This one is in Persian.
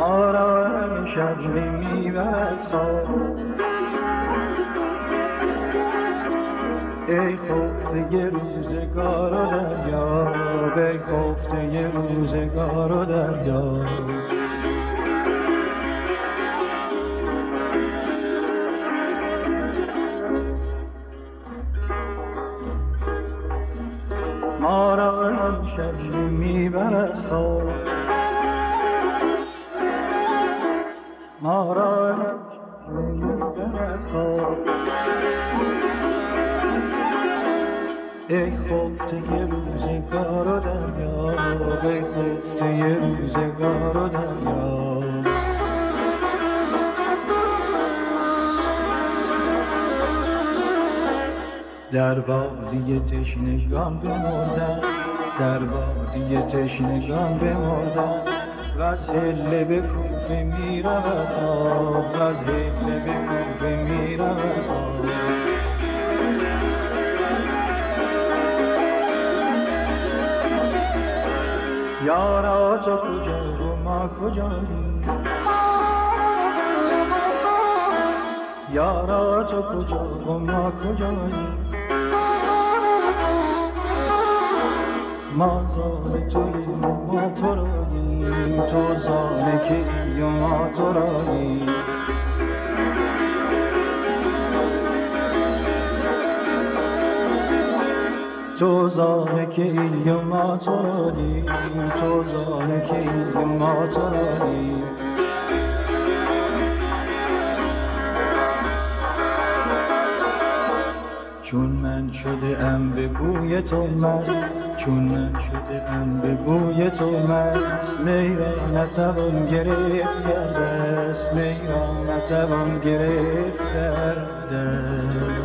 ما را همیشه میبرد خواب. ای خفته روزگار و دریا، ای خفته روزگار و دریا. ما را همیشه میبرد خواب، ما را میبرد خواب. ای خفته روزگار و دریا، ای خفته روزگار و دریا. در وادی تشنگان بمردم، در وادی تشنگان بمردم، وز حله به کوفه می رود آب، وز حله به کوفه می رود آب. یارا تو کجا و ما کجاییم، یارا تو کجا و ما کجاییم. ما زان توییم و ما تو راییم، تو زان کیی و ما تو راییم. تو زان کیی و ما تو راییم، تو زان کیی و ما تو راییم. چون من شده ام به بوی تو مست، چون من شده ام به بوی تو مست. می را نتوان گرفت در دست، می را نتوان گرفت در دست.